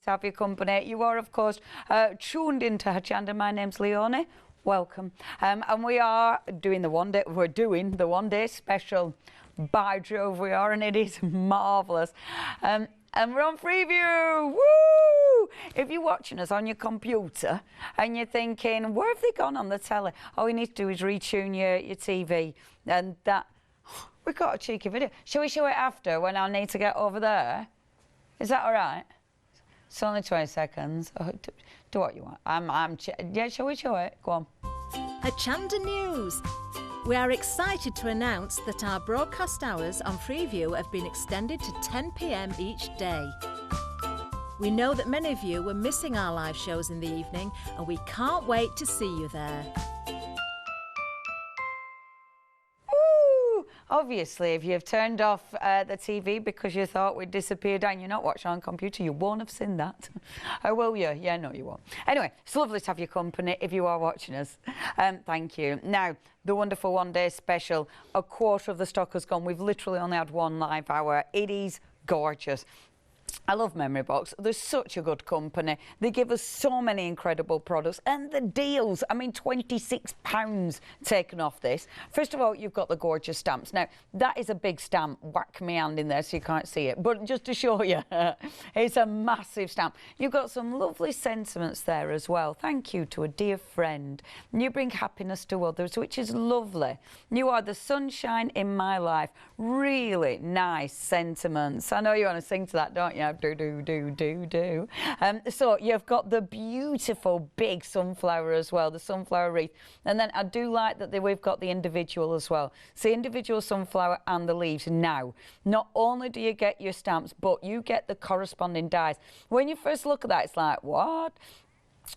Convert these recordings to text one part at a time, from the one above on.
Have your company. You are, of course, tuned into Hochanda. My name's Leonie. Welcome. And we are doing the one day. We're doing the one day special. By Jove, we are, and it is marvelous. And we're on Freeview. Woo! If you're watching us on your computer and you're thinking, where have they gone on the telly? All you need to do is retune your TV, and that. We've got a cheeky video. Shall we show it after when I need to get over there? Is that all right? It's only 20 seconds. Oh, do what you want. Yeah, shall we show it? Go on. Hochanda News. We are excited to announce that our broadcast hours on Freeview have been extended to 10 p.m. each day. We know that many of you were missing our live shows in the evening, and we can't wait to see you there. Obviously, if you've turned off the TV because you thought we'd disappeared and you're not watching on computer, you won't have seen that. Or will you? Yeah, no, you won't. Anyway, it's lovely to have your company if you are watching us. Thank you. Now, the wonderful one-day special, a quarter of the stock has gone. We've literally only had one live hour. It is gorgeous. I love Memory Box. They're such a good company. They give us so many incredible products, and the deals. I mean, £26 taken off this. First of all, you've got the gorgeous stamps. Now, that is a big stamp. Whack my hand in there so you can't see it. But just to show you, it's a massive stamp. You've got some lovely sentiments there as well. Thank you to a dear friend. You bring happiness to others, which is lovely. You are the sunshine in my life. Really nice sentiments. I know you want to sing to that, don't you? Do. So you've got the beautiful big sunflower as well, the sunflower wreath. And then I do like that we've got the individual as well. So individual sunflower and the leaves. Now, not only do you get your stamps, but you get the corresponding dies. When you first look at that, it's like, what?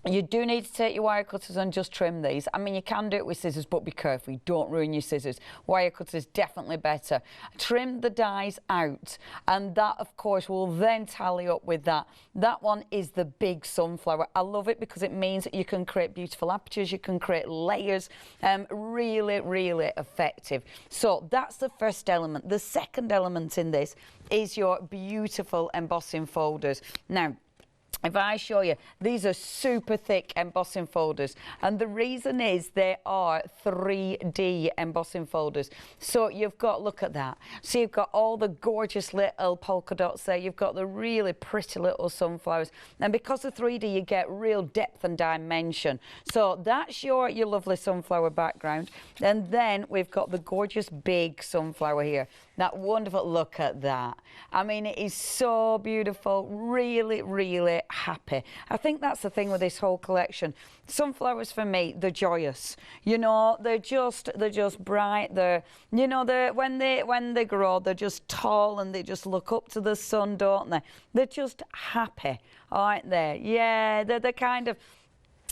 You do need to take your wire cutters and just trim these. I mean, you can do it with scissors, but be careful. You don't ruin your scissors. Wire cutters definitely better. Trim the dies out, and that, of course, will then tally up with that. That one is the big sunflower. I love it because it means that you can create beautiful apertures. You can create layers. Really, really effective. So that's the first element. The second element in this is your beautiful embossing folders. Now, if I show you, these are super thick embossing folders, and the reason is they are 3D embossing folders. So you've got, look at that. So you've got all the gorgeous little polka dots there. You've got the really pretty little sunflowers, and because of 3D, you get real depth and dimension. So that's your lovely sunflower background, and then we've got the gorgeous big sunflower here. That wonderful, look at that. I mean, it is so beautiful. Really, really happy. I think that's the thing with this whole collection. Sunflowers for me, they're joyous. You know, they're just bright. They're, you know, when they grow, they're just tall and they just look up to the sun, don't they? They're just happy, aren't they? Yeah, they're kind of.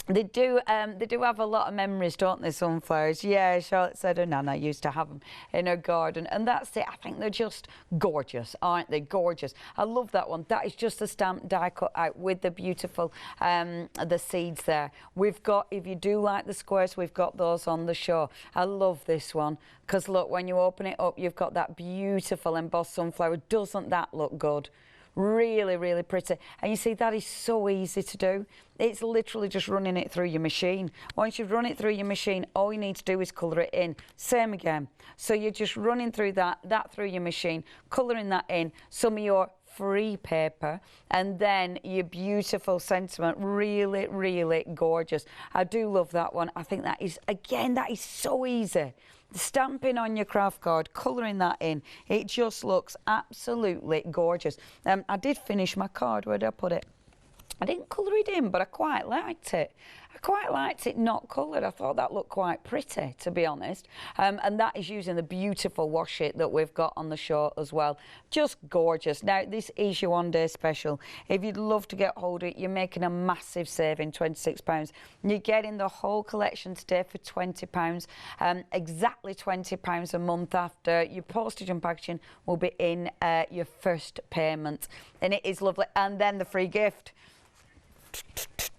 They do have a lot of memories, don't they, sunflowers? Yeah, Charlotte said her nana used to have them in her garden, and that's it. I think they're just gorgeous, aren't they? Gorgeous. I love that one. That is just a stamp die cut out with the beautiful, the seeds there. We've got, if you do like the squares, we've got those on the show. I love this one, because look, when you open it up, you've got that beautiful embossed sunflower. Doesn't that look good? Really, really pretty. And you see, that is so easy to do. It's literally just running it through your machine. Once you've run it through your machine, all you need to do is colour it in. Same again. So you're just running through that through your machine, colouring that in, some of your free paper, and then your beautiful sentiment. Really, really gorgeous. I do love that one. I think that is, again, that is so easy. Stamping on your craft card, colouring that in, it just looks absolutely gorgeous. I did finish my card. Where did I put it? I didn't colour it in, but I quite liked it. I quite liked it not coloured. I thought that looked quite pretty, to be honest. And that is using the beautiful washi that we've got on the show as well. Just gorgeous. Now, this is your one-day special. If you'd love to get hold of it, you're making a massive saving, £26. You're getting the whole collection today for £20. Exactly £20 a month after. Your postage and packaging will be in your first payment. And it is lovely. And then the free gift.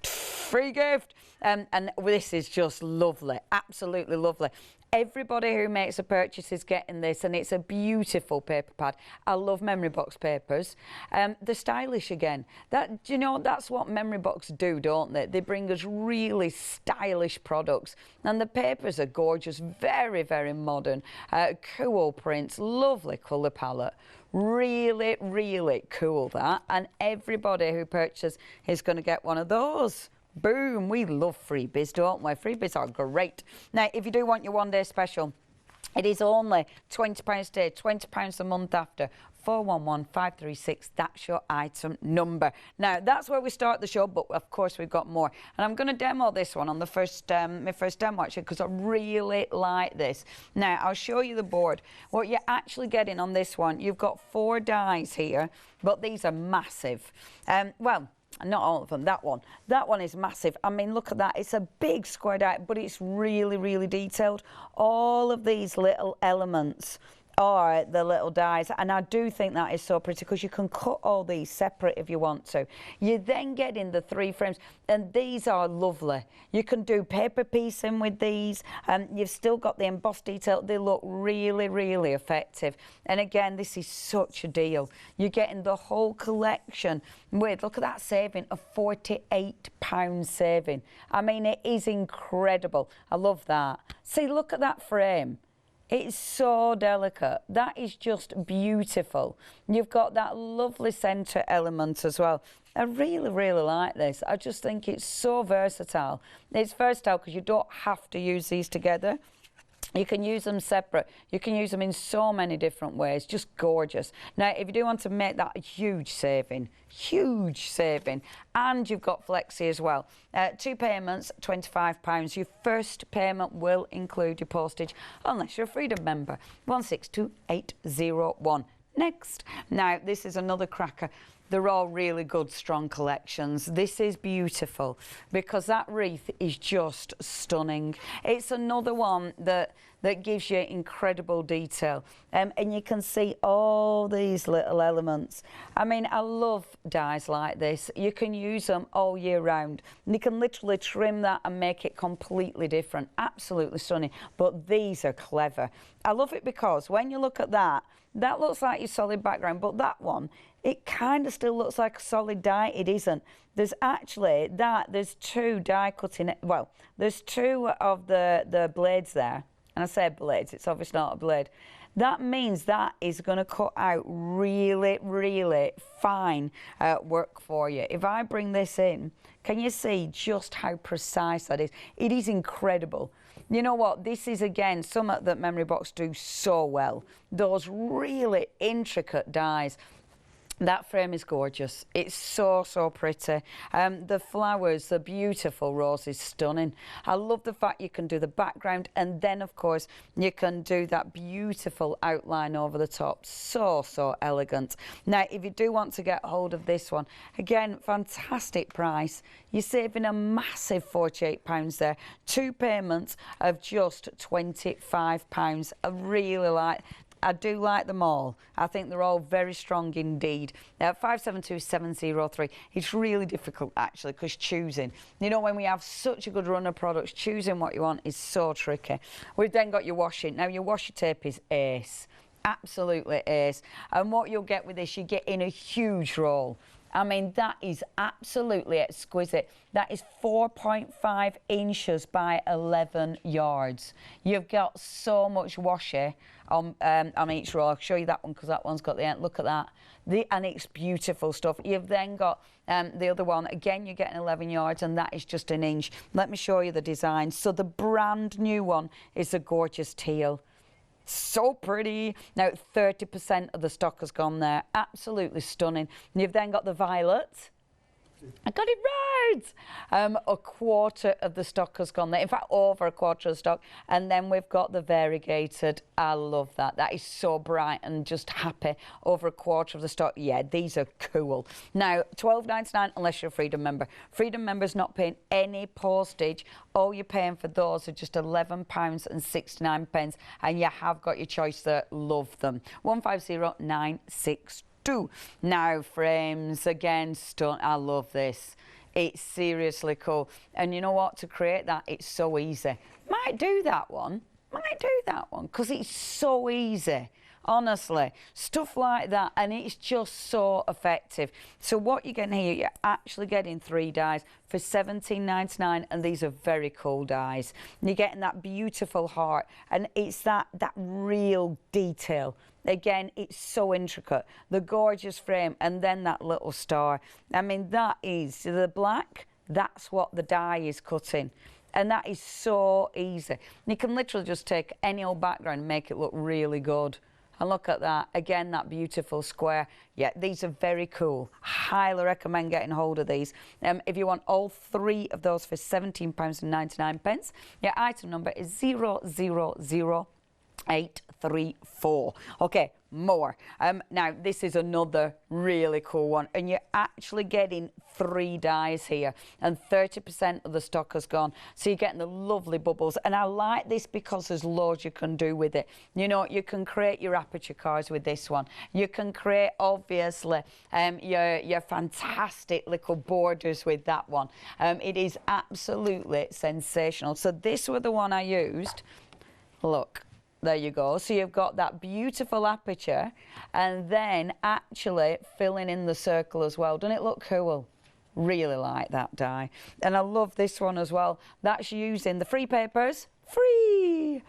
Free gift. And this is just lovely, absolutely lovely. Everybody who makes a purchase is getting this, and it's a beautiful paper pad. I love memory box papers. They're stylish again. Do you know, that's what memory box do, don't they? They bring us really stylish products, and the papers are gorgeous, very, very modern, cool prints, lovely colour palette. Really, really cool, that. And everybody who purchases is going to get one of those. Boom, we love freebies, don't we? Freebies are great. Now, if you do want your one-day special, it is only £20 a day, £20 a month after. 411536, that's your item number. Now, that's where we start the show, but of course we've got more. And I'm going to demo this one on the first, my first demo actually, because I really like this. Now, I'll show you the board. What you're actually getting on this one, you've got 4 dies here, but these are massive. Well, not all of them, that one is massive. I mean, look at that, it's a big square die, but it's really, really detailed. All of these little elements are the little dies, and I do think that is so pretty because you can cut all these separate if you want to. You then get in the 3 frames, and these are lovely. You can do paper piecing with these, and you've still got the embossed detail. They look really, really effective. And again, this is such a deal. You're getting the whole collection with, look at that saving, a £48 saving. I mean, it is incredible. I love that. See, look at that frame. It's so delicate. That is just beautiful. You've got that lovely centre element as well. I really, really like this. I just think it's so versatile. It's versatile because you don't have to use these together. You can use them separate. You can use them in so many different ways. Just gorgeous. Now, if you do want to make that a huge saving, and you've got flexi as well. 2 payments, £25. Your first payment will include your postage, unless you're a Freedom member. 162801. Next. Now, this is another cracker. They're all really good, strong collections. This is beautiful because that wreath is just stunning. It's another one that gives you incredible detail. And you can see all these little elements. I mean, I love dies like this. You can use them all year round. You can literally trim that and make it completely different. Absolutely stunning. But these are clever. I love it because when you look at that, that looks like your solid background, but that one, it kind of still looks like a solid die. It isn't. There's actually there's 2 die cutting, well, there's 2 of the blades there. And I say blades, it's obviously not a blade. That means that is going to cut out really, really fine work for you. If I bring this in, can you see just how precise that is? It is incredible. You know what? This is, again, something that Memory Box do so well. Those really intricate dies. That frame is gorgeous. It's so, so pretty. The flowers, the beautiful rose is stunning. I love the fact you can do the background, and then, of course, you can do that beautiful outline over the top. So, so elegant. Now, if you do want to get hold of this one, again, fantastic price. You're saving a massive £48 there. 2 payments of just £25. I really like. I do like them all. I think they're all very strong indeed. 572703. It's really difficult actually because choosing. You know, when we have such a good run of products, choosing what you want is so tricky. We've then got your washing. Now your washi tape is ace. Absolutely ace. And what you'll get with this, you get in a huge roll. I mean, that is absolutely exquisite. That is 4.5 inches by 11 yards. You've got so much washi on each roll. I'll show you that one because that one's got the end. Look at that. And it's beautiful stuff. You've then got the other one. Again, you're getting 11 yards, and that is just an inch. Let me show you the design. So the brand new one is a gorgeous teal. So pretty. Now 30% of the stock has gone there. Absolutely stunning. And you've then got the violet. I got it right. A quarter of the stock has gone there. In fact, over a quarter of the stock. And then we've got the variegated. I love that. That is so bright and just happy. Over a quarter of the stock. Yeah, these are cool. Now, $12.99 unless you're a Freedom member. Freedom member's not paying any postage. All you're paying for those are just £11.69. And you have got your choice there. Love them. 150962. Now frames, again, I love this. It's seriously cool. And you know what? To create that, it's so easy. Might do that one. might do that one because it's so easy. Honestly, stuff like that, and it's just so effective. So what you're getting here, you're actually getting 3 dies for $17.99, and these are very cool dies. And you're getting that beautiful heart, and it's that real detail. Again, it's so intricate. The gorgeous frame, and then that little star. I mean, that is the black. That's what the die is cutting. And that is so easy. You can literally just take any old background and make it look really good. And look at that, again, that beautiful square. Yeah, these are very cool. Highly recommend getting hold of these. If you want all 3 of those for £17.99, your item number is 000834. Okay, more. Now, this is another really cool one, and you're actually getting 3 dies here, and 30% of the stock has gone. So you're getting the lovely bubbles, and I like this because there's loads you can do with it. You know, you can create your aperture cards with this one. You can create, obviously, your fantastic little borders with that one. It is absolutely sensational. So this was the one I used. Look. There you go. So you've got that beautiful aperture and then actually filling in the circle as well. Doesn't it look cool? Really like that die. And I love this one as well. That's using the free papers. Free!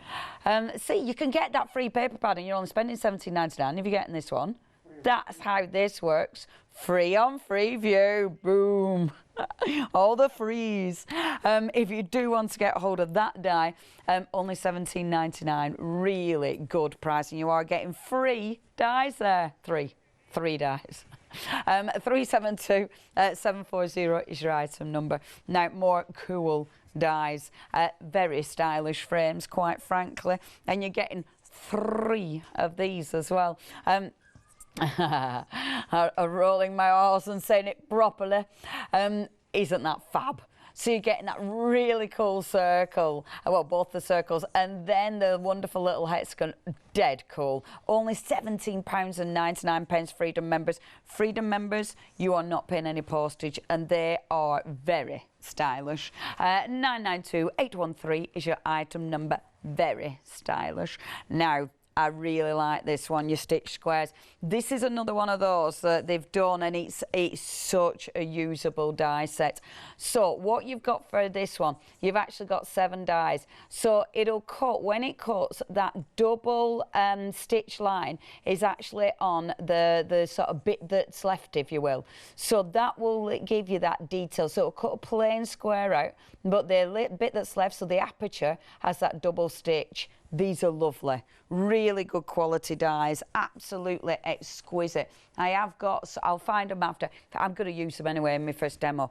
See, you can get that free paper pad and you're only spending $17.99 if you're getting this one. That's how this works. Free on Freeview. Boom. All the frees. If you do want to get hold of that die, only $17.99. Really good price. And you are getting free dies there. Three dies. 372740 is your item number. Now, more cool dies. Very stylish frames, quite frankly. And you're getting 3 of these as well. I'm rolling my R's and saying it properly. Isn't that fab? So you're getting that really cool circle, well, both the circles, and then the wonderful little hexagon, dead cool. Only £17.99 Freedom members. Freedom members, you are not paying any postage, and they are very stylish. 992813 is your item number. Very stylish. Now, I really like this one, your stitch squares. This is another one of those that they've done, and it's such a usable die set. So what you've got for this one, you've actually got 7 dies. So it'll cut, when it cuts, that double stitch line is actually on the sort of bit that's left, if you will. So that will give you that detail. So it'll cut a plain square out, but the bit that's left, so the aperture, has that double stitch. These are lovely, really good quality dies, absolutely exquisite. I have got, so I'll find them after. I'm going to use them anyway in my first demo.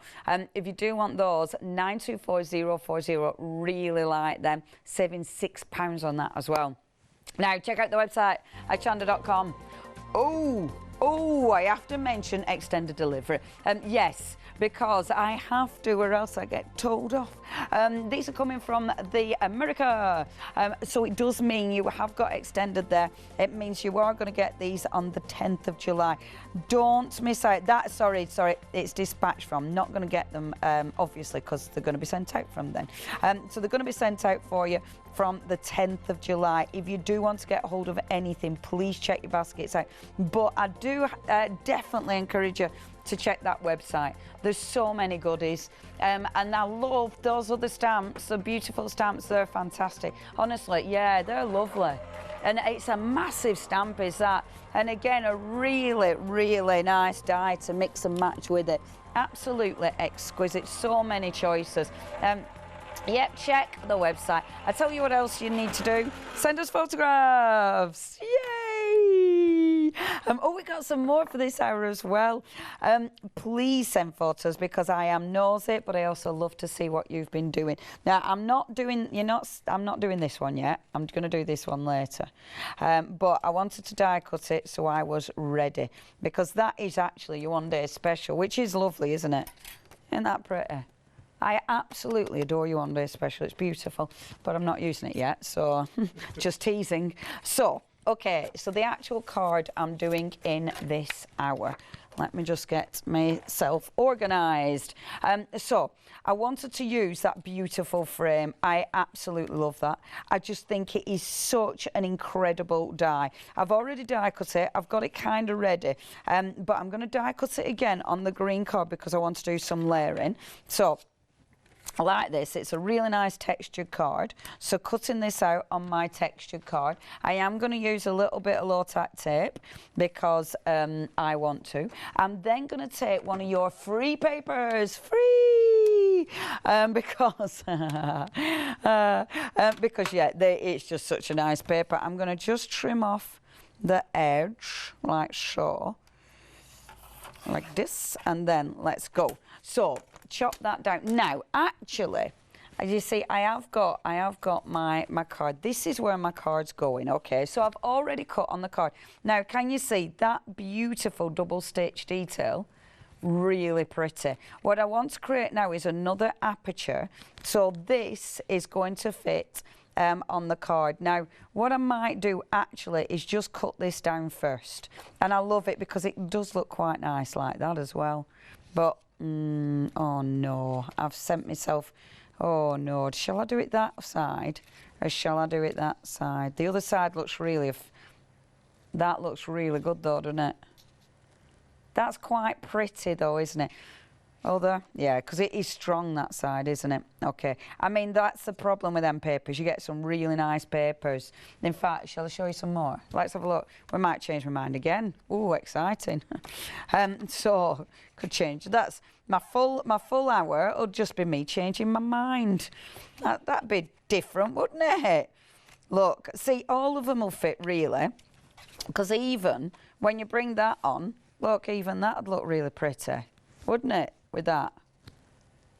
If you do want those, 924040, really like them, saving £6 on that as well. Now, check out the website, hochanda.com. Oh, I have to mention extended delivery. Yes, because I have to, or else I get told off. These are coming from the America. So it does mean you have got extended there. It means you are going to get these on the 10th of July. Don't miss out. That, sorry, it's dispatched from. Not going to get them, obviously, because they're going to be sent out from then. So they're going to be sent out for you from the 10th of July. If you do want to get hold of anything, please check your baskets out. But I do definitely encourage you to check that website. There's so many goodies. And I love those other stamps, the beautiful stamps. They're fantastic. Honestly, yeah, they're lovely. And it's a massive stamp, is that. And again, a really, really nice die to mix and match with it. Absolutely exquisite. So many choices. Yep, check the website. I tell you what else you need to do. Send us photographs. Yay! We got some more for this hour as well. Please send photos because I am nosy, but I also love to see what you've been doing. Now, I'm not doing this one yet. I'm going to do this one later. But I wanted to die cut it so I was ready, because that is actually your one day special, which is lovely, isn't it? Isn't that pretty? I absolutely adore you on day special. It's beautiful, but I'm not using it yet, so just teasing. So, okay, so the actual card I'm doing in this hour. Let me just get myself organised. So I wanted to use that beautiful frame. I absolutely love that. I just think it is such an incredible die. I've already die cut it. I've got it kind of ready. But I'm going to die cut it again on the green card because I want to do some layering. So I like this. It's a really nice textured card. So cutting this out on my textured card, I am going to use a little bit of low-tack tape because I want to. I'm then going to take one of your free papers, because yeah, it's just such a nice paper. I'm going to just trim off the edge like so, like this, and then let's go. So chop that down. Now, actually, as you see, I have got my card. This is where my card's going, okay? So I've already cut on the card. Now, can you see that beautiful double stitch detail? Really pretty. What I want to create now is another aperture. So this is going to fit on the card. Now, what I might do actually is just cut this down first. And I love it because it does look quite nice like that as well. But oh no, I've sent myself, oh no, shall I do it that side or shall I do it that side? The other side looks really, that looks really good though, doesn't it? That's quite pretty though, isn't it? Although, yeah, because it is strong that side, isn't it? Okay, I mean, that's the problem with them papers. You get some really nice papers. In fact, shall I show you some more? Let's have a look. We might change my mind again. Ooh, exciting. So, could change. That's my full hour. It'll just be me changing my mind. That'd be different, wouldn't it? Look, see, all of them will fit really. Because even when you bring that on, look, even that'd look really pretty, wouldn't it? With that,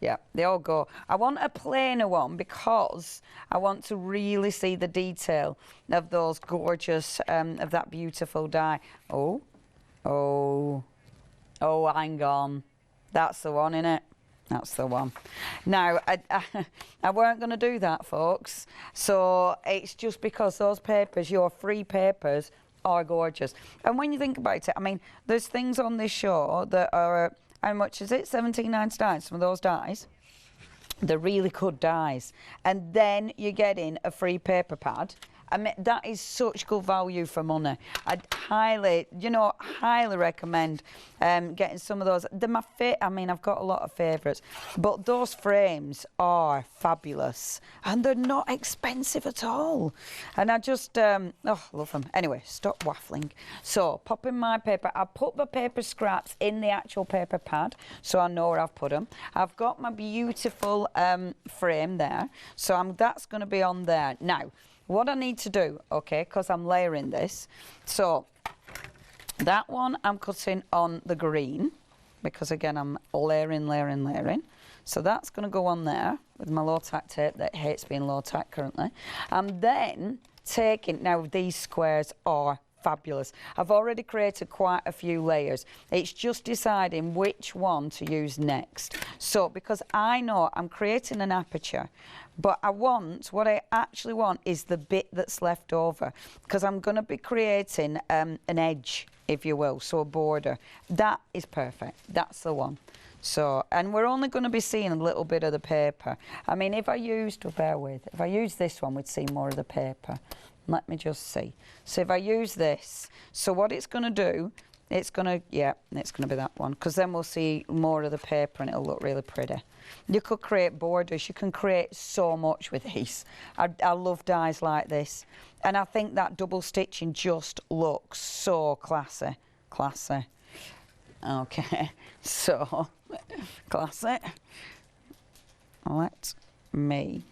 yeah, they all go. I want a plainer one because I want to really see the detail of those gorgeous, of that beautiful die. Oh, hang on, that's the one, innit? That's the one. Now, I weren't going to do that, folks. So it's just because those papers, your free papers, are gorgeous. And when you think about it, I mean, there's things on this show that are, how much is it? $17.99, some of those dies. They're really good dies. And then you're getting a free paper pad. I mean, that is such good value for money. I'd highly recommend getting some of those. They're my I mean, I've got a lot of favourites, but those frames are fabulous and they're not expensive at all. And I just, love them. Anyway, stop waffling. So, pop in my paper. I put the paper scraps in the actual paper pad, so I know where I've put them. I've got my beautiful frame there, so that's going to be on there. Now, what I need to do, okay, because I'm layering this, so that one I'm cutting on the green, because again I'm layering. So that's going to go on there with my low-tack tape that hates being low-tack currently. I'm then taking, now these squares are fabulous. I've already created quite a few layers. It's just deciding which one to use next. So because I know I'm creating an aperture, but what I actually want is the bit that's left over, because I'm going to be creating an edge, if you will, so a border. That is perfect. That's the one. So, and we're only going to be seeing a little bit of the paper. I mean, if I used this one, we'd see more of the paper. Let me just see. So if I use this, so what it's going to do, it's going to be that one, because then we'll see more of the paper and it'll look really pretty. You could create borders. You can create so much with these. I love dies like this. And I think that double stitching just looks so classy. Classy. Okay, so, classy. Let me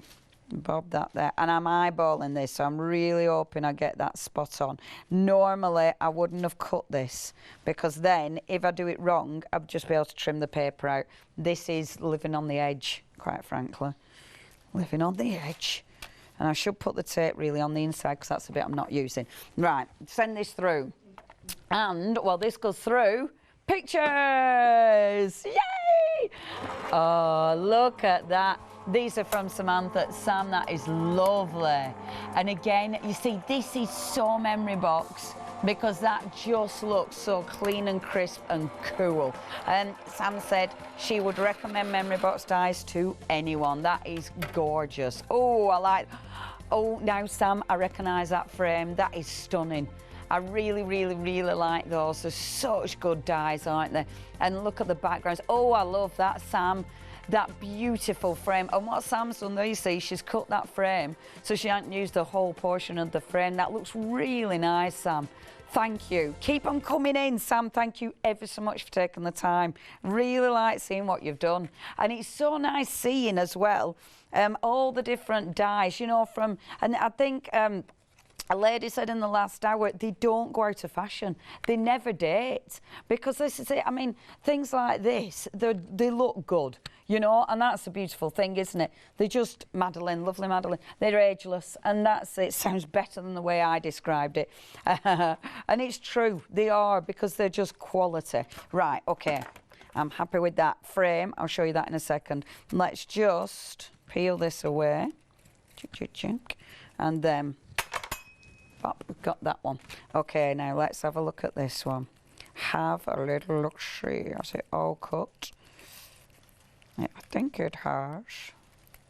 bob that there, and I'm eyeballing this, so I'm really hoping I get that spot on. Normally I wouldn't have cut this, because then if I do it wrong I'd just be able to trim the paper out. This is living on the edge, quite frankly, living on the edge. And I should put the tape really on the inside, because that's the bit I'm not using. Right, send this through, and while this goes through, pictures, yay! Oh, look at that. These are from Samantha. Sam, that is lovely. And again, you see, this is so memory box. because that just looks so clean and crisp and cool. And Sam said she would recommend memory box dies to anyone. That is gorgeous. Oh, I like, oh, now Sam, I recognise that frame. That is stunning. I really, really, really like those. There's such good dies, aren't there? And look at the backgrounds. Oh, I love that, Sam. That beautiful frame. And what Sam's done there, you see, she's cut that frame so she hasn't used the whole portion of the frame. That looks really nice, Sam. Thank you. Keep on coming in, Sam. Thank you ever so much for taking the time. Really like seeing what you've done. And it's so nice seeing as well all the different dies, you know, from, and I think a lady said in the last hour, they don't go out of fashion. They never date. Because this is it. I mean, things like this, they look good, you know, and that's a beautiful thing, isn't it? They're just Madeline, lovely Madeline. They're ageless, and that's it. Sounds better than the way I described it. And it's true, they are, because they're just quality. Right, okay. I'm happy with that frame. I'll show you that in a second. Let's just peel this away. And then pop, we've got that one. Okay, now let's have a look at this one. Have a little look, see. Has it all cut? Yeah, I think it has.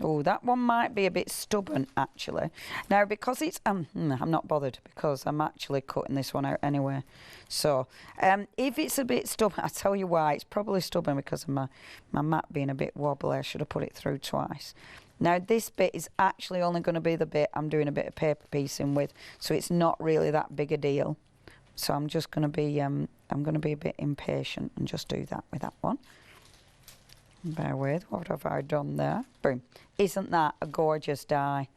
Oh, that one might be a bit stubborn, actually. Now, because it's, I'm not bothered because I'm actually cutting this one out anyway. So, if it's a bit stubborn, I'll tell you why. It's probably stubborn because of my mat being a bit wobbly. I should have put it through twice. Now, this bit is actually only going to be the bit I'm doing a bit of paper piecing with, so it's not really that big a deal. So I'm just going to be, I'm going to be a bit impatient and just do that with that one. Bear with, what have I done there? Boom. Isn't that a gorgeous die?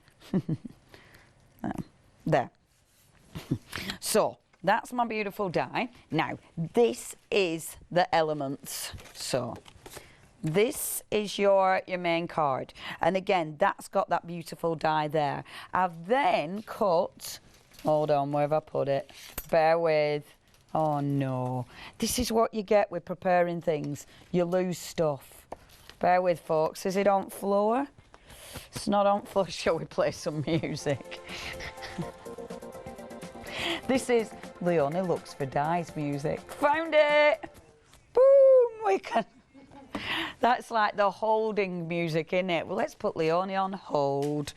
There. So, that's my beautiful die. Now, this is the elements. So, this is your main card. And again, that's got that beautiful die there. I've then cut, hold on, where have I put it? Bear with. Oh no. This is what you get with preparing things. You lose stuff. Bear with, folks. Is it on floor? It's not on floor. Shall we play some music? This is Leonie Looks for Dies music. Found it! Boom! We can. That's like the holding music, isn't it? Well, let's put Leonie on hold.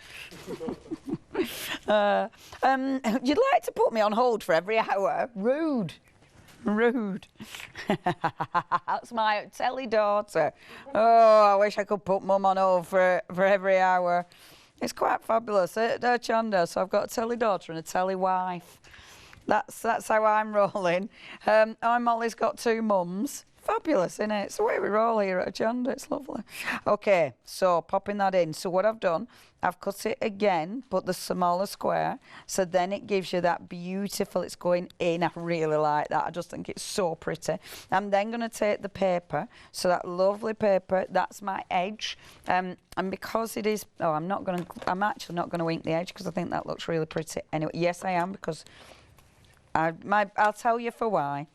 You'd like to put me on hold for every hour? Rude. Rude. That's my telly daughter. Oh, I wish I could put Mum on hold for every hour. It's quite fabulous at Hochanda. So I've got a telly daughter and a telly wife. That's how I'm rolling. Molly's got two mums. Fabulous, isn't it? It's the way we roll here at Hochanda. It's lovely. Okay, so popping that in. So what I've done, I've cut it again, but the smaller square. So then it gives you that beautiful, it's going in. I really like that. I just think it's so pretty. I'm then going to take the paper. So that lovely paper, that's my edge. And because it is, I'm actually not going to ink the edge because I think that looks really pretty. Anyway, yes, I am, because I'll tell you for why.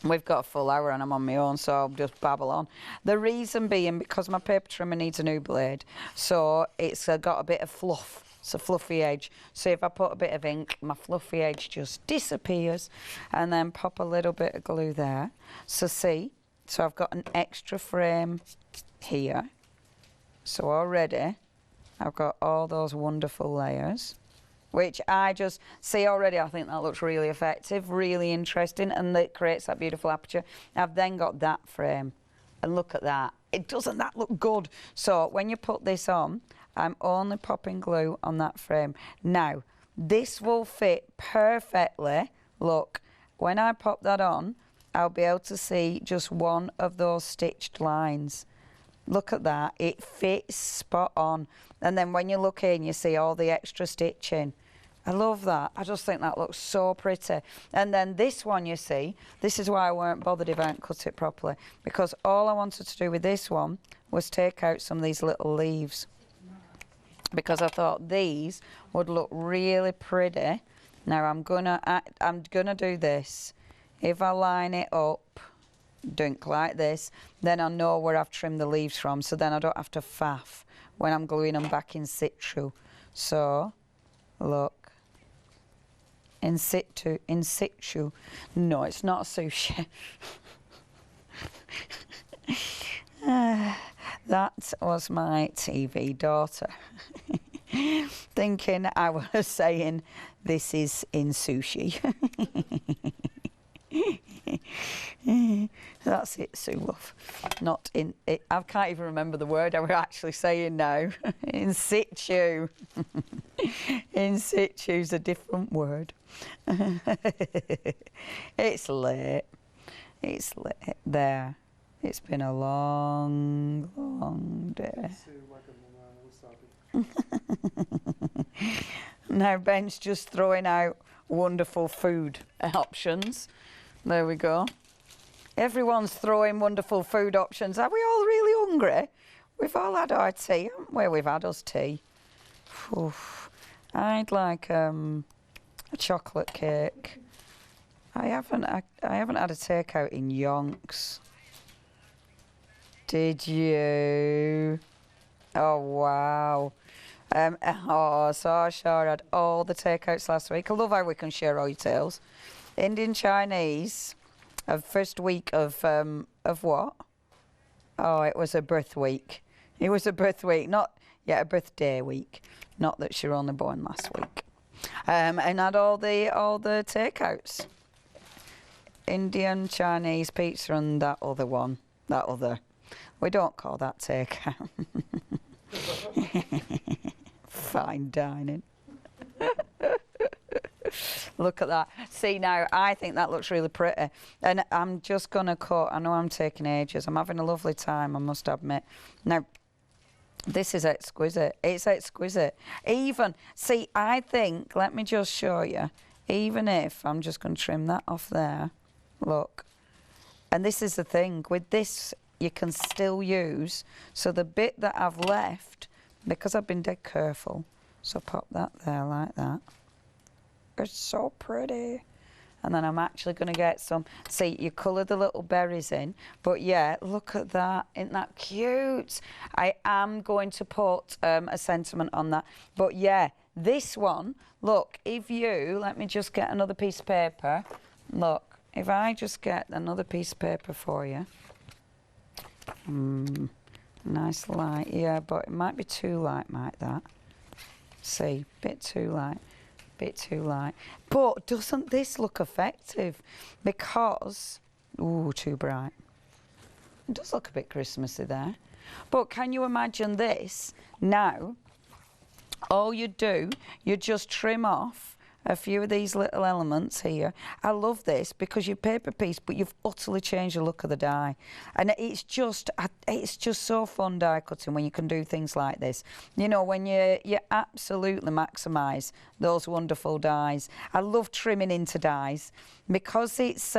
We've got a full hour and I'm on my own, so I'll just babble on. The reason being because my paper trimmer needs a new blade. So it's got a bit of fluff. It's a fluffy edge. So if I put a bit of ink, my fluffy edge just disappears. And then pop a little bit of glue there. So see, so I've got an extra frame here. So already I've got all those wonderful layers, which I just see already. I think that looks really effective, really interesting, and it creates that beautiful aperture. I've then got that frame, and look at that. Doesn't that look good? So when you put this on, I'm only popping glue on that frame. Now, this will fit perfectly. Look, when I pop that on, I'll be able to see just one of those stitched lines. Look at that, it fits spot on. And then when you look in, you see all the extra stitching. I love that. I just think that looks so pretty. And then this one, you see, this is why I weren't bothered if I hadn't cut it properly, because all I wanted to do with this one was take out some of these little leaves, because I thought these would look really pretty. Now I'm gonna do this. If I line it up, dunk like this, then I know where I've trimmed the leaves from, so then I don't have to faff when I'm gluing them back in situ. So, look. In situ. No, it's not sushi. That was my TV daughter thinking I was saying this is in sushi. That's it, Sue love. Not in it. I can't even remember the word I was actually saying now. In situ. In situ's a different word. It's late. It's late there. It's been a long, long day. Now Ben's just throwing out wonderful food options. There we go. Everyone's throwing wonderful food options. Are we all really hungry? We've all had our tea, haven't we? We've had us tea. Oof. I'd like a chocolate cake. I haven't had a takeout in yonks. Did you? Oh wow. So I sure had all the takeouts last week. I love how we can share all your tales. Indian Chinese, first week of what? Oh, it was a birth week. It was a birth week, a birthday week. Not that she was only born last week. And had all the takeouts. Indian, Chinese, pizza, and that other one. That other. We don't call that takeout. Fine dining. Look at that. See now, I think that looks really pretty. And I'm just going to cut. I know I'm taking ages. I'm having a lovely time, I must admit. Now, this is exquisite. It's exquisite. Even, see, I think, let me just show you, even if I'm just going to trim that off there, look. And this is the thing, with this, you can still use, so the bit that I've left, because I've been dead careful, so pop that there like that. It's so pretty. And then I'm actually going to get some, see, you colour the little berries in, but yeah, look at that, isn't that cute? I am going to put a sentiment on that, but yeah, this one, look, if you, let me just get another piece of paper, look, if I just get another piece of paper for you, nice light, yeah, but it might be too light, might that? See, bit too light. Bit too light, but doesn't this look effective? Because too bright. It does look a bit Christmassy there, but can you imagine this now? All you do, you just trim off a few of these little elements here. I love this because you paper piece, but you've utterly changed the look of the die, and it's just so fun die cutting when you can do things like this. You know, when you absolutely maximise those wonderful dies. I love trimming into dies because it's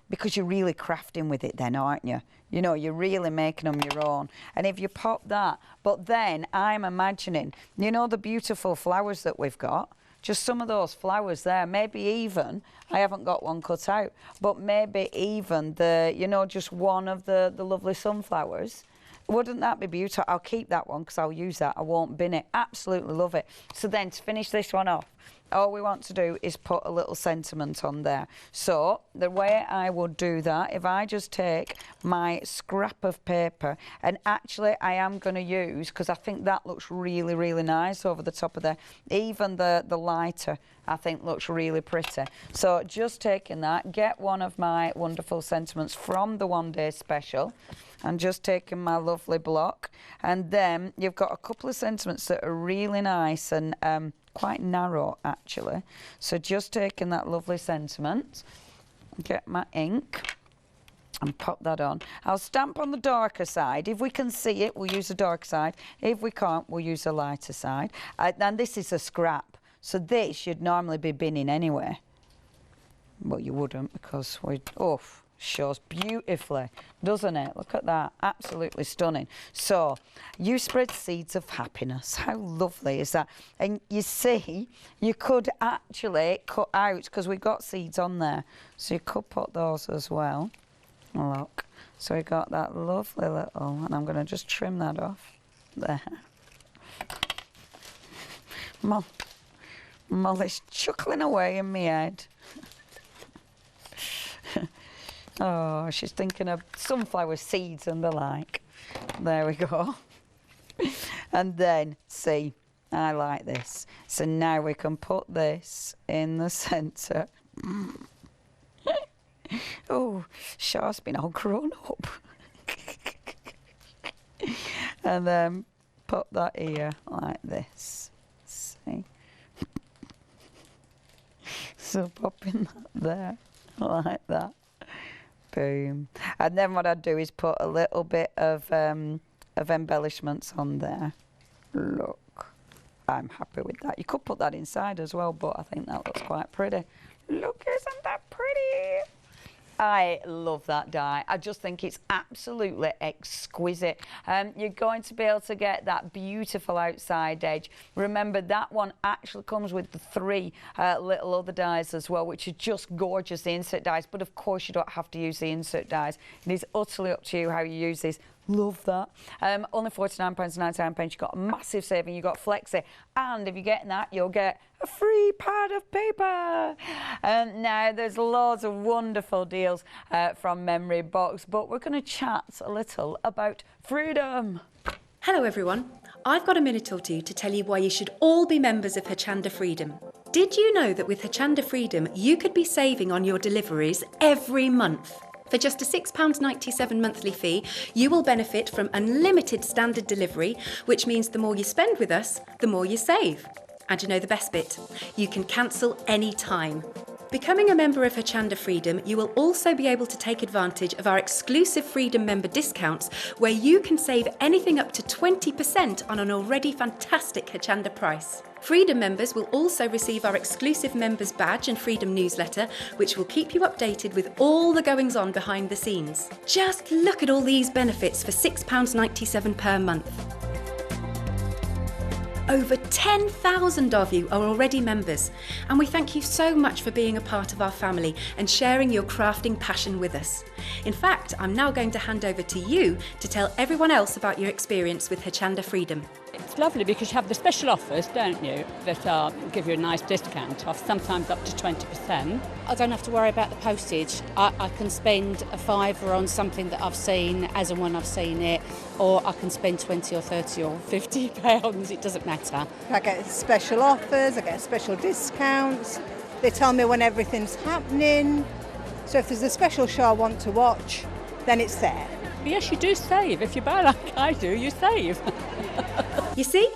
because you're really crafting with it then, aren't you? You know, you're really making them your own. And if you pop that, but then I'm imagining, you know, the beautiful flowers that we've got. Just some of those flowers there, maybe even, I haven't got one cut out, but maybe even the, you know, just one of the lovely sunflowers. Wouldn't that be beautiful? I'll keep that one because I'll use that. I won't bin it. Absolutely love it. So then to finish this one off, all we want to do is put a little sentiment on there. So the way I would do that, if I just take my scrap of paper, and actually I am going to use, because I think that looks really, really nice over the top of there. Even the lighter, I think looks really pretty. So just taking that, get one of my wonderful sentiments from the one day special, and just taking my lovely block. And then you've got a couple of sentiments that are really nice and quite narrow actually. So just taking that lovely sentiment, get my ink and pop that on. I'll stamp on the darker side. If we can see it, we'll use the dark side. If we can't, we'll use the lighter side. And this is a scrap, so this you'd normally be binning anyway, but you wouldn't because shows beautifully, doesn't it? Look at that, absolutely stunning. So you spread seeds of happiness. How lovely is that? And you see, you could actually cut out, because we've got seeds on there, so you could put those as well. Look, so we got that lovely little, and I'm going to just trim that off there. Come Molly's chuckling away in my head. Oh, she's thinking of sunflower seeds and the like. There we go. And then, see, I like this. So now we can put this in the centre. Oh, Char's been all grown up. And then put that here like this. See? So popping that there like that. Boom. And then what I'd do is put a little bit of embellishments on there. Look, I'm happy with that. You could put that inside as well, but I think that looks quite pretty. Look, isn't that pretty? I love that die. I just think it's absolutely exquisite. You're going to be able to get that beautiful outside edge. Remember, that one actually comes with the 3 little other dies as well, which are just gorgeous, the insert dies. But of course, you don't have to use the insert dies. It is utterly up to you how you use these. Love that. Only £49.99. You've got a massive saving. You've got Flexi. And if you're getting that, you'll get a free pad of paper. Now, there's loads of wonderful deals from Memory Box, but we're going to chat a little about freedom. Hello, everyone. I've got a minute or two to tell you why you should all be members of Hochanda Freedom. Did you know that with Hochanda Freedom, you could be saving on your deliveries every month? For just a £6.97 monthly fee, you will benefit from unlimited standard delivery, which means the more you spend with us, the more you save. And you know the best bit? You can cancel any time. Becoming a member of Hochanda Freedom, you will also be able to take advantage of our exclusive Freedom member discounts, where you can save anything up to 20% on an already fantastic Hochanda price. Freedom members will also receive our exclusive members badge and Freedom newsletter, which will keep you updated with all the goings-on behind the scenes. Just look at all these benefits for £6.97 per month. Over 10,000 of you are already members, and we thank you so much for being a part of our family and sharing your crafting passion with us. In fact, I'm now going to hand over to you to tell everyone else about your experience with Hochanda Freedom. It's lovely because you have the special offers, don't you, that give you a nice discount off, sometimes up to 20%. I don't have to worry about the postage. I can spend a £5 on something that I've seen as and when I've seen it, or I can spend 20 or 30 or 50 pounds, it doesn't matter. I get special offers, I get special discounts, they tell me when everything's happening, so if there's a special show I want to watch, then it's there. Yes, you do save. If you buy like I do, you save. You see?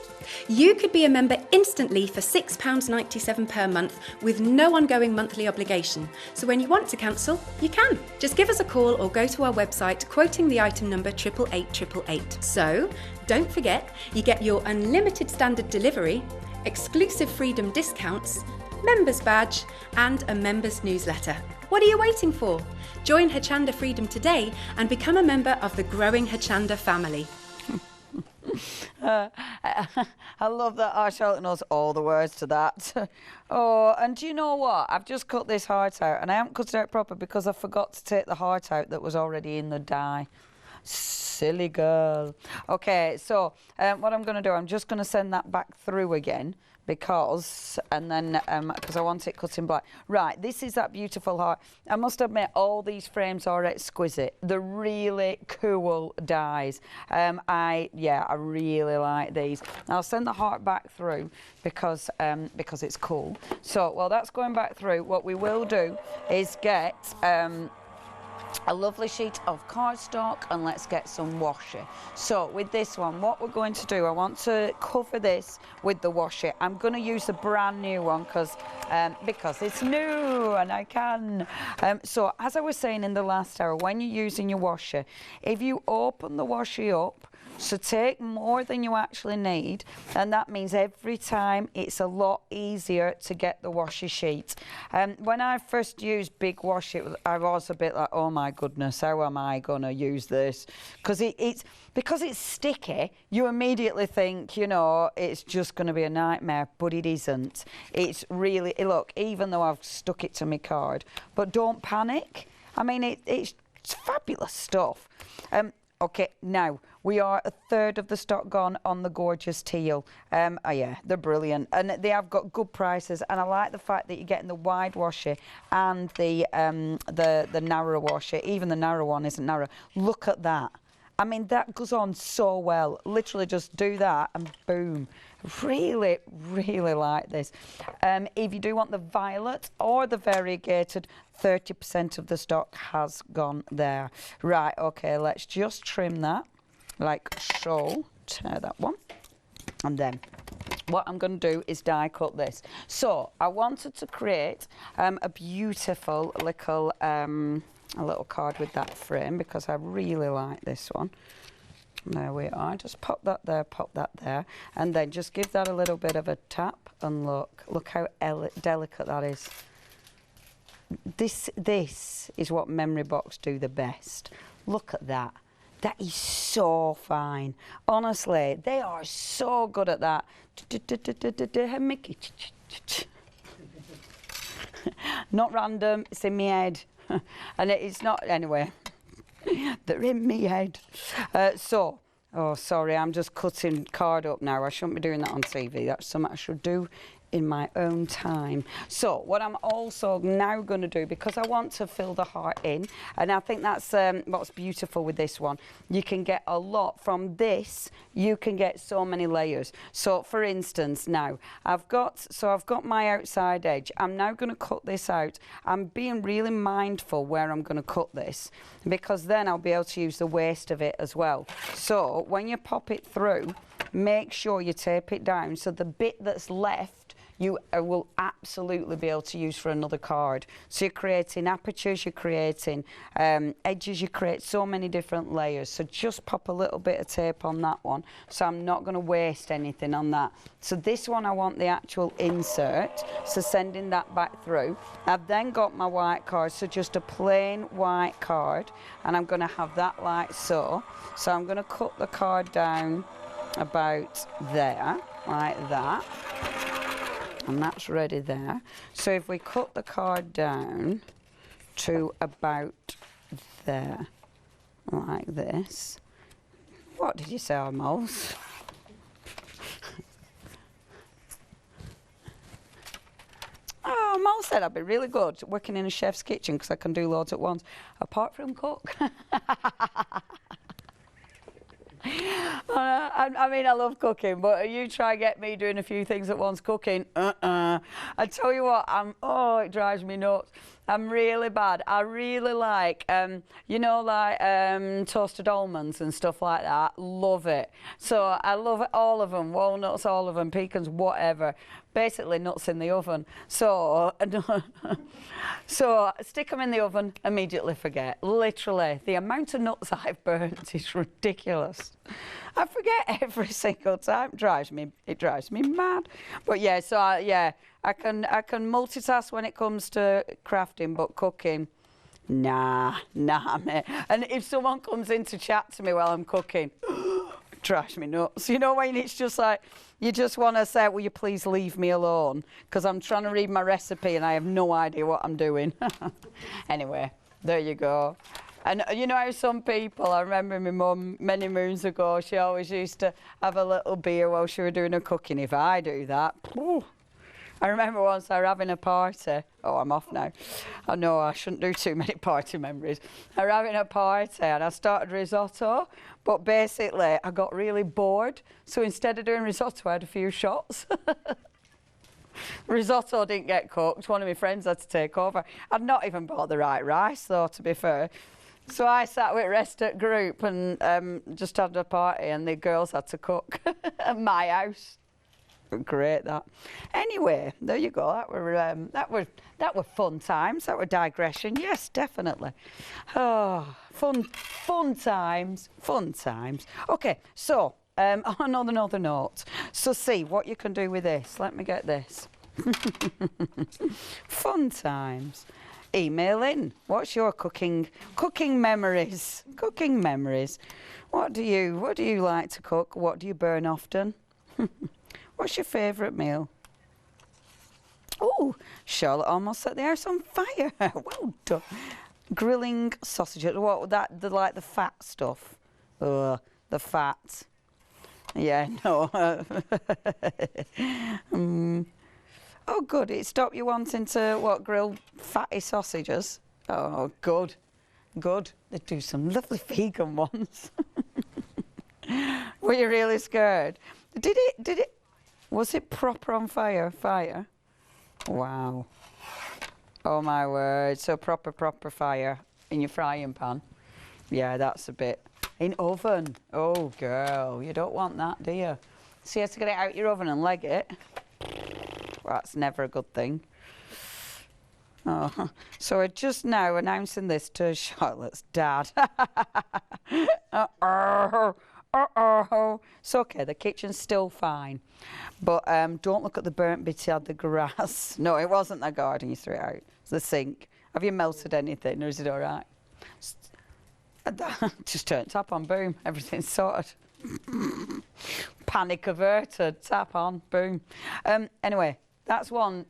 You could be a member instantly for £6.97 per month with no ongoing monthly obligation. So when you want to cancel, you can. Just give us a call or go to our website quoting the item number 88888. So don't forget, you get your unlimited standard delivery, exclusive Freedom discounts, members badge and a members newsletter. What are you waiting for? Join Hochanda Freedom today and become a member of the growing Hochanda family. I love that Charlotte knows all the words to that. Oh, and do you know what? I've just cut this heart out, and I haven't cut it out proper because I forgot to take the heart out that was already in the die. Silly girl. Okay, so what I'm going to do, I'm just going to send that back through again because I want it cut in black. Right, this is that beautiful heart. I must admit, all these frames are exquisite. They're really cool dies. I really like these. I'll send the heart back through because it's cool. So while that's going back through, what we will do is get a lovely sheet of cardstock and let's get some washi. So with this one, what we're going to do, I want to cover this with the washi. I'm going to use a brand new one because it's new and I can. So as I was saying in the last hour, when you're using your washi, if you open the washi up, so take more than you actually need, and that means every time it's a lot easier to get the washi sheet. When I first used big washi, I was a bit like, oh my goodness, how am I going to use this? Because because it's sticky, you immediately think, you know, it's just going to be a nightmare, but it isn't. It's really, look, even though I've stuck it to my card, but don't panic. I mean, it's fabulous stuff. Okay, now we are a third of the stock gone on the gorgeous teal. Oh yeah, they're brilliant, and they have got good prices. And I like the fact that you're getting the wide washi and the narrow washi. Even the narrow one isn't narrow. Look at that. I mean, that goes on so well. Literally just do that and boom. Really, really like this. If you do want the violet or the variegated, 30% of the stock has gone there. Right, okay, let's just trim that like so. Tear that one. And then what I'm going to do is die cut this. So I wanted to create a beautiful little... a little card with that frame because I really like this one. There we are. Just pop that there, and then just give that a little bit of a tap and look how delicate that is. This is what Memory Box do the best. Look at that. That is so fine. Honestly, they are so good at that. Mickey. Not random, it's in my head. And it's not, anyway, they're in me head. Oh, sorry, I'm just cutting card up now. I shouldn't be doing that on TV. That's something I should do in my own time. So what I'm also now going to do, because I want to fill the heart in, and I think that's what's beautiful with this one, you can get a lot from this. You can get so many layers. So for instance, now I've got my outside edge. I'm now going to cut this out. I'm being really mindful where I'm going to cut this, because then I'll be able to use the waste of it as well. So when you pop it through, make sure you tape it down so the bit that's left you will absolutely be able to use for another card. So you're creating apertures, you're creating edges, you create so many different layers. So just pop a little bit of tape on that one. So I'm not going to waste anything on that. So this one I want the actual insert, so sending that back through. I've then got my white card, so just a plain white card, and I'm going to have that like so. So I'm going to cut the card down about there, like that. And that's ready there. So if we cut the card down to about there, like this. What did you say, Moles? Oh, Mole said I'd be really good working in a chef's kitchen because I can do loads at once, apart from cook. I mean, I love cooking, but you try and get me doing a few things at once cooking. I tell you what, it drives me nuts. I'm really bad. I really like, you know, like toasted almonds and stuff like that. Love it. So I love it, all of them, walnuts, all of them, pecans, whatever. Basically nuts in the oven. So, so stick them in the oven, immediately forget. Literally, the amount of nuts I've burnt is ridiculous. I forget every single time. It drives me mad. But yeah, so I can multitask when it comes to crafting, but cooking, nah, mate. And if someone comes in to chat to me while I'm cooking, it drives me nuts. You know, when it's just like, you just want to say, will you please leave me alone? Because I'm trying to read my recipe and I have no idea what I'm doing. Anyway, there you go. And you know how some people, I remember my mum many moons ago, she always used to have a little beer while she was doing her cooking. If I do that, whew. I remember once I was having a party. Oh, I'm off now. I know I shouldn't do too many party memories. I was having a party and I started risotto, but basically I got really bored. So instead of doing risotto, I had a few shots. Risotto didn't get cooked. One of my friends had to take over. I'd not even bought the right rice, though, to be fair. So I sat with the rest of the group and just had a party, and the girls had to cook at my house. Great, that. Anyway, there you go. That were fun times. That were digression. Yes, definitely. Oh, fun times. Okay, so on another note. So see what you can do with this. Let me get this. Fun times. Email in. What's your cooking memories? Cooking memories. What do you like to cook? What do you burn often? What's your favourite meal? Oh, Charlotte almost set the house on fire. Well done. Grilling sausages. What, like the fat stuff? Ugh, the fat. Yeah, no. Oh, good. It stopped you wanting to, what, grill fatty sausages? Oh, good. Good. They do some lovely vegan ones. Were you really scared? Did it, was it proper on fire? Wow. Oh, my word. So proper fire in your frying pan. Yeah, that's a bit. In oven. Oh, girl, you don't want that, do you? So you have to get it out your oven and leg it. Well, that's never a good thing. Oh, so we're just now announcing this to Charlotte's dad. It's okay, the kitchen's still fine. But don't look at the burnt bit of the grass. No, it wasn't the garden, you threw it out. It's the sink. Have you melted anything, or is it all right? Just turn tap on, boom, everything's sorted. Panic averted, tap on, boom. Anyway, that's one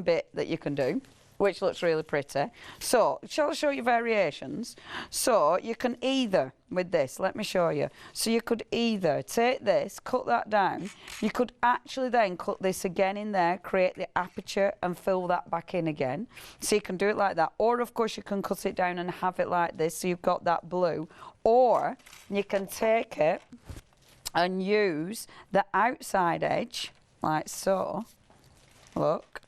bit that you can do, which looks really pretty. So, shall I show you variations? So, you can either, with this, let me show you. So, you could either take this, cut that down. You could actually then cut this again in there, create the aperture and fill that back in again. So, you can do it like that. Or, of course, you can cut it down and have it like this, so you've got that blue. Or, you can take it and use the outside edge, like so. Look.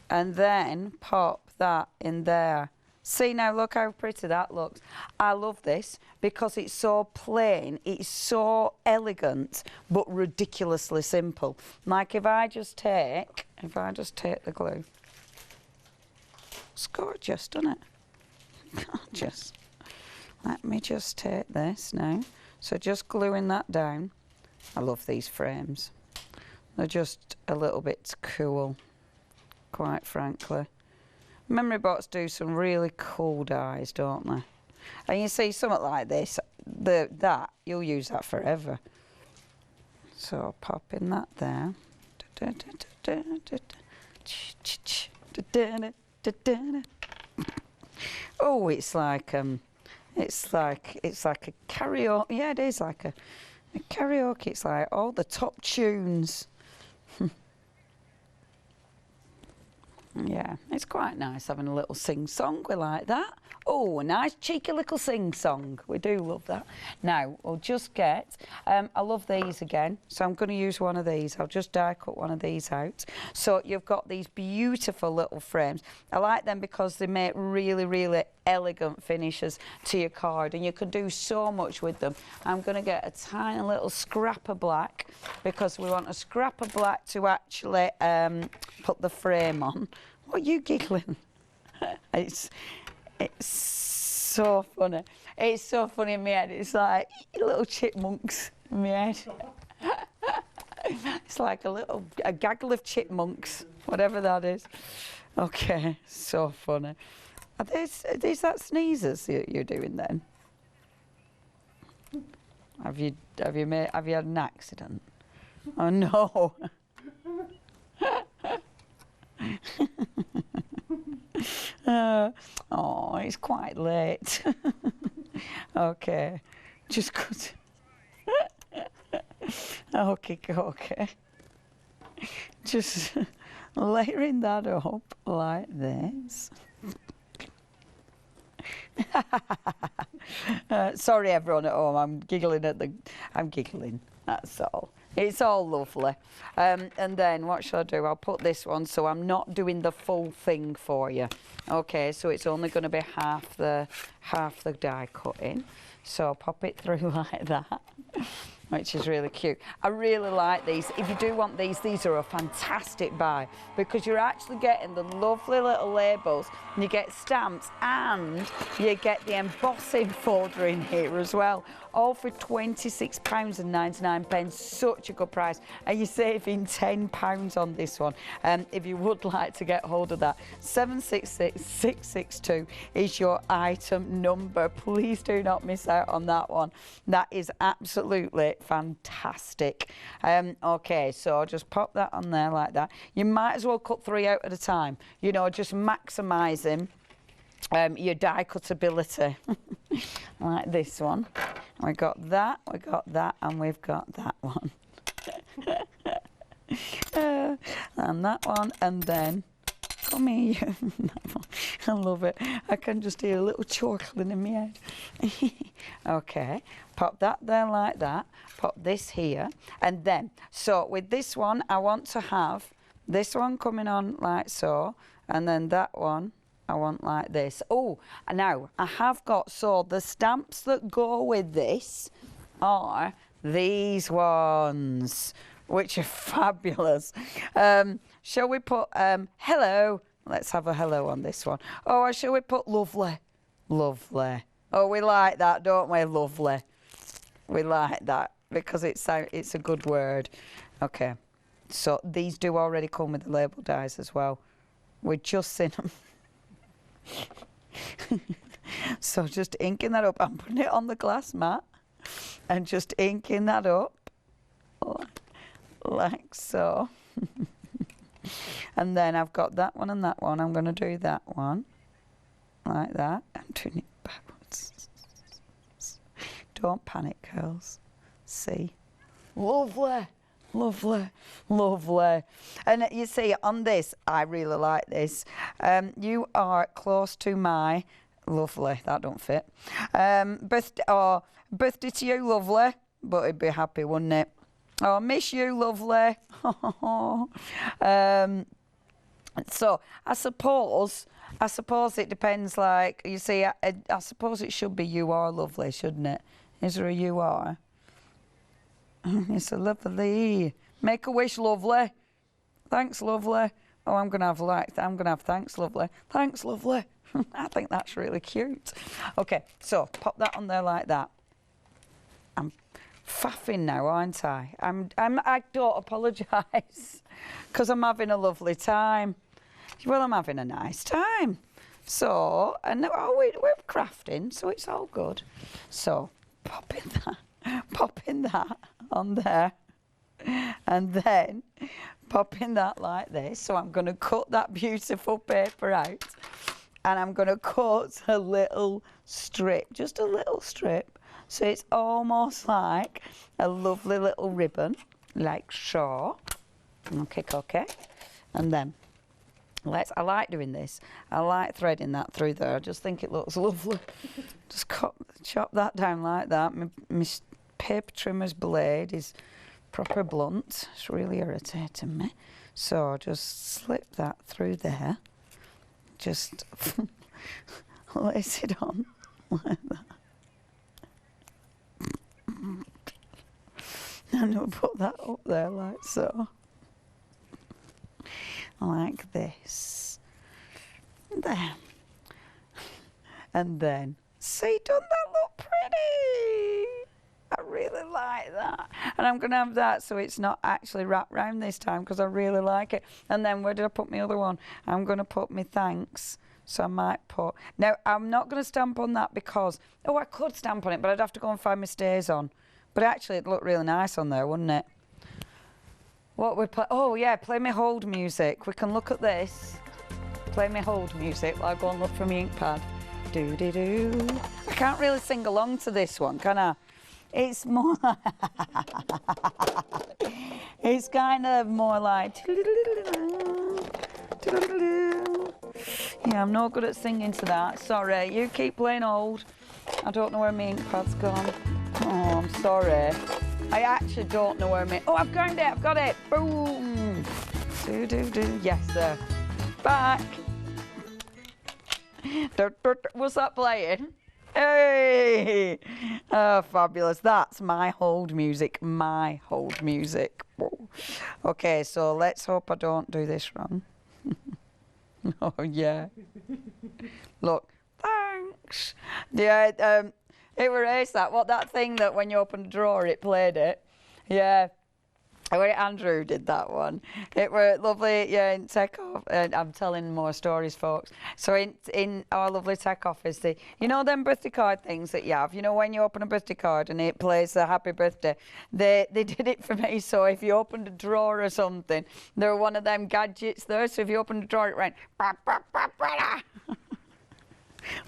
And then pop that in there. See now, look how pretty that looks. I love this because it's so plain, it's so elegant, but ridiculously simple. Like if I just take the glue. It's gorgeous, doesn't it? Gorgeous. Let me just take this now. So just gluing that down. I love these frames. They're just a little bit cool, quite frankly. Memory box do some really cool dies, don't they? And you see something like this, that you'll use that forever. So popping that there. Oh, it's like a karaoke. Yeah, it is like a karaoke. It's like all the top tunes. Yeah, it's quite nice having a little sing-song. We like that. Oh, a nice cheeky little sing-song. We do love that. Now, we'll just get, I love these again, so I'm going to use one of these. I'll just die cut one of these out. So you've got these beautiful little frames. I like them because they make really, really elegant finishes to your card, and you can do so much with them. I'm going to get a tiny little scrap of black because we want a scrap of black to actually put the frame on. What are you giggling? It's so funny. It's so funny in my head. It's like little chipmunks in my head. It's like a gaggle of chipmunks, whatever that is. Okay, so funny. Are these that sneezes you're doing then? Have you had an accident? Oh no. Oh, it's quite late. Okay, just cut. Okay. Just layering that up like this. Sorry everyone at home, I'm giggling, that's all. It's all lovely. And then what shall I do? I'll put this one so I'm not doing the full thing for you. Okay, so it's only going to be half the die cutting. So I'll pop it through like that, which is really cute. I really like these. If you do want these are a fantastic buy because you're actually getting the lovely little labels, and you get stamps, and you get the embossing folder in here as well. All for £26.99. Such a good price, and you're saving £10 on this one. If you would like to get hold of that, 766662 is your item number. Please do not miss out on that one. That is absolutely fantastic. Okay, so just pop that on there like that. You might as well cut 3 out at a time, you know, just maximising your die cut ability. Like this one. We got that, and we've got that one. And that one, and then, come here. I love it. I can just hear a little chortling in my head. Okay, pop that there like that. Pop this here, and then, so with this one, I want to have this one coming on like so, and then that one I want like this. Oh, now I have got, so the stamps that go with this are these ones, which are fabulous. Shall we put hello? Let's have a hello on this one. Oh, shall we put lovely? Lovely. Oh, we like that, don't we? Lovely. We like that because it's a good word. Okay. So these do already come with the label dies as well. We're just seen them. So just inking that up. I'm putting it on the glass mat and just inking that up like so. And then I've got that one and that one. I'm going to do that one like that. I'm doing it backwards. Don't panic, girls. See? Lovely. Lovely, lovely. And you see, on this, I really like this. You are close to my lovely. That don't fit. Birthday to you, lovely. But it'd be happy, wouldn't it? Oh, miss you, lovely. So I suppose it depends. Like you see, I suppose it should be you are lovely, shouldn't it? Is there a you are? It's a lovely. Make a wish, lovely. Thanks, lovely. Oh, I'm gonna have thanks, lovely. Thanks, lovely. I think that's really cute. Okay, so pop that on there like that. I'm faffing now, aren't I? I don't apologise because I'm having a lovely time. Well, I'm having a nice time. So, and we're crafting, so it's all good. So, popping that on there, and then popping that like this. So I'm going to cut that beautiful paper out, and I'm going to cut a little strip, just a little strip, so it's almost like a lovely little ribbon, like so. Okay. And then I like doing this. I like threading that through there. I just think it looks lovely. Just chop that down like that. My paper trimmer's blade is proper blunt. It's really irritating me. So just slip that through there. Just lace it on like that. And we'll put that up there like so. Like this. There. And then, see, doesn't that look pretty? I really like that. And I'm going to have that so it's not actually wrapped round this time because I really like it. And then where did I put my other one? I'm going to put my thanks. So I might put... Now, I'm not going to stamp on that because... Oh, I could stamp on it, but I'd have to go and find my stays on. But actually, it'd look really nice on there, wouldn't it? What we play? Oh yeah, play me hold music. We can look at this. Play me hold music while I go and look for my ink pad. Do do do. I can't really sing along to this one, can I? It's more like it's kind of more like yeah, I'm not good at singing to that. Sorry, you keep playing hold. I don't know where my ink pad's gone. Oh, I'm sorry. I actually don't know where my... Oh, I've found it, I've got it. Boom. Do. Yes, sir. Back. Was that playing? Hey. Oh, fabulous. That's my hold music. My hold music. Whoa. Okay, so let's hope I don't do this wrong. Oh, yeah. Look. Thanks. Yeah, it were ace that. What, that thing that when you opened a drawer, it played it? Yeah. Andrew did that one. It were lovely, yeah, in tech office. I'm telling more stories, folks. So in our lovely tech office, you know them birthday card things that you have? You know when you open a birthday card and it plays the happy birthday? They did it for me, so if you opened a drawer or something, there were one of them gadgets there, so if you opened a drawer, it went...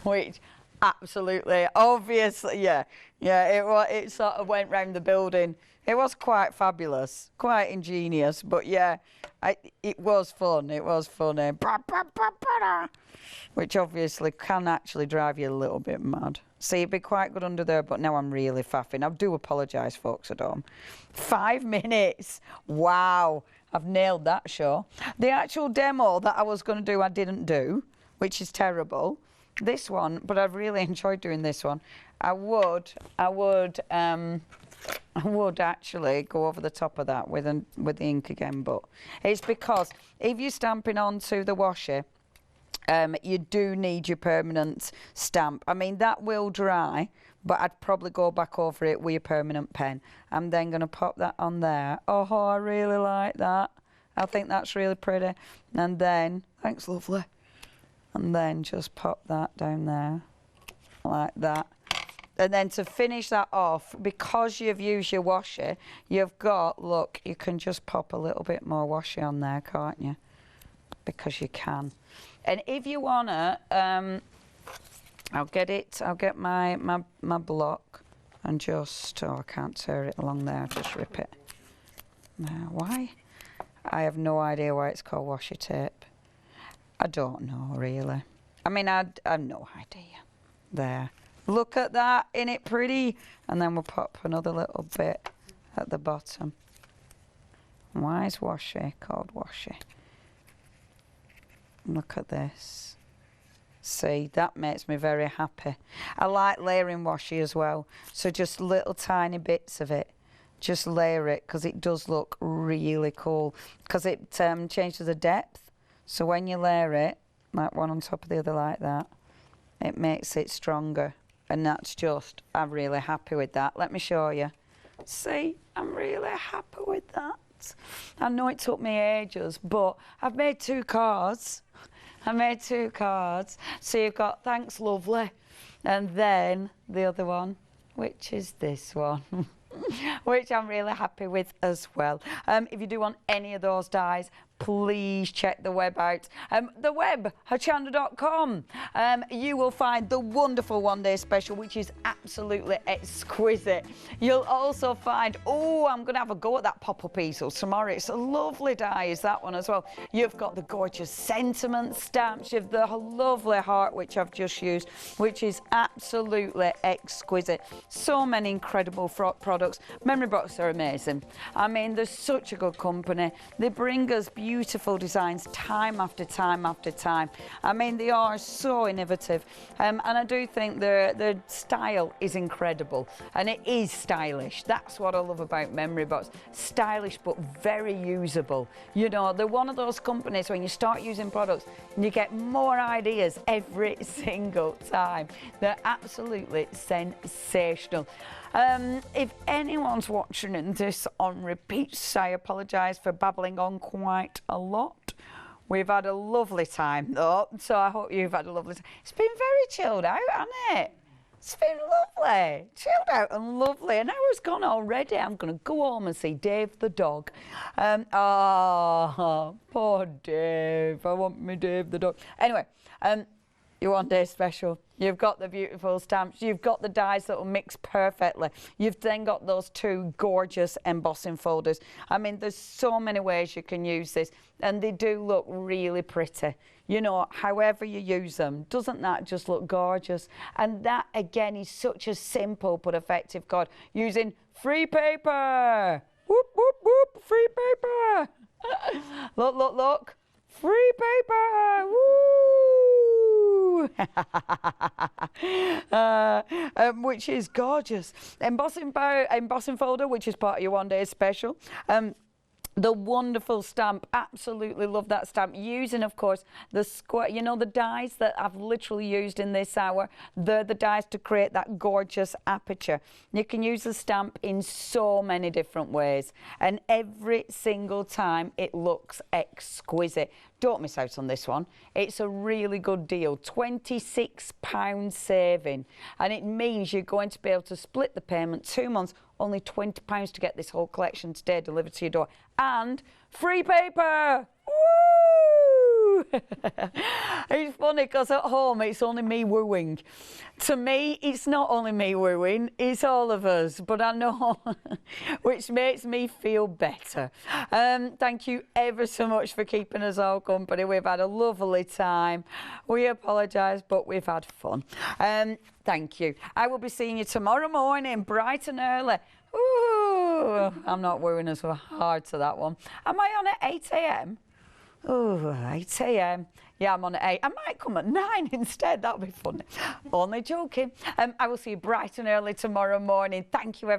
Which Absolutely, obviously, yeah. It sort of went round the building. It was quite fabulous, quite ingenious, but yeah, it was fun. It was funny. Which obviously can actually drive you a little bit mad. See, it'd be quite good under there, but now I'm really faffing. I do apologise, folks at home. 5 minutes. Wow, I've nailed that show. The actual demo that I was going to do, I didn't do, which is terrible. This one, but I've really enjoyed doing this one. I would actually go over the top of that with the ink again, but it's because if you're stamping onto the washi, you do need your permanent stamp. I mean, that will dry, but I'd probably go back over it with your permanent pen. I'm then going to pop that on there. Oh, I really like that. I think that's really pretty. And then, thanks, lovely. And then just pop that down there, like that. And then to finish that off, because you've used your washi, you've got, look, you can just pop a little bit more washi on there, can't you? Because you can. And if you wanna, I'll get my block and just, oh, I can't tear it along there, just rip it. Now, why? I have no idea why it's called washi tape. I don't know, really. I mean, I have no idea. There. Look at that, isn't it pretty? And then we'll pop another little bit at the bottom. Why is washi called washi? Look at this. See, that makes me very happy. I like layering washi as well. So just little tiny bits of it. Just layer it, because it does look really cool. Because it changes the depth. So when you layer it, like one on top of the other like that, it makes it stronger. And that's just, I'm really happy with that. Let me show you. See, I'm really happy with that. I know it took me ages, but I've made 2 cards. I made 2 cards. So you've got thanks, lovely. And then the other one, which is this one. Which I'm really happy with as well. If you do want any of those dies, please check the web out. The web, hochanda.com. You will find the wonderful one-day special, which is absolutely exquisite. You'll also find, oh, I'm going to have a go at that pop-up easel tomorrow. It's a lovely die, is that one as well. You've got the gorgeous sentiment stamps. You've the lovely heart, which I've just used, which is absolutely exquisite. So many incredible products. Memory Box are amazing. I mean, they're such a good company. They bring us beautiful designs time after time after time. I mean, they are so innovative, and I do think their style is incredible, and it is stylish. That's what I love about Memory Box. Stylish but very usable. You know, they're one of those companies when you start using products and you get more ideas every single time. They're absolutely sensational. If anyone's watching this on repeat, I apologise for babbling on quite a lot. We've had a lovely time though, so I hope you've had a lovely time. It's been very chilled out, hasn't it? It's been lovely, chilled out and lovely. An hour's gone already. I'm going to go home and see Dave the dog. Oh, poor Dave. I want me Dave the dog. Anyway, your one-day special. You've got the beautiful stamps. You've got the dies that will mix perfectly. You've then got those 2 gorgeous embossing folders. I mean, there's so many ways you can use this, and they do look really pretty. You know, however you use them, doesn't that just look gorgeous? And that, again, is such a simple but effective card using free paper. Whoop, whoop, whoop, free paper. Look, look, look. Free paper. Woo! Which is gorgeous. Embossing folder, which is part of your one-day special. The wonderful stamp, absolutely love that stamp. Using, of course, the square, you know, the dies that I've literally used in this hour. They're the dies to create that gorgeous aperture. You can use the stamp in so many different ways, and every single time it looks exquisite. Don't miss out on this one. It's a really good deal, £26 saving, and it means you're going to be able to split the payment 2 months, only £20 to get this whole collection today delivered to your door, and free paper. Woo! woo. It's funny because at home it's only me wooing. To me, it's not only me wooing, it's all of us. But I know, which makes me feel better. Thank you ever so much for keeping us all company. We've had a lovely time. We apologise, but we've had fun. Thank you. I will be seeing you tomorrow morning, bright and early. Ooh, I'm not wooing us so hard to that one. Am I on at 8 a.m? Oh, 8 a.m. Yeah, I'm on at 8. I might come at 9 instead. That'll be funny. Only joking. I will see you bright and early tomorrow morning. Thank you, everyone.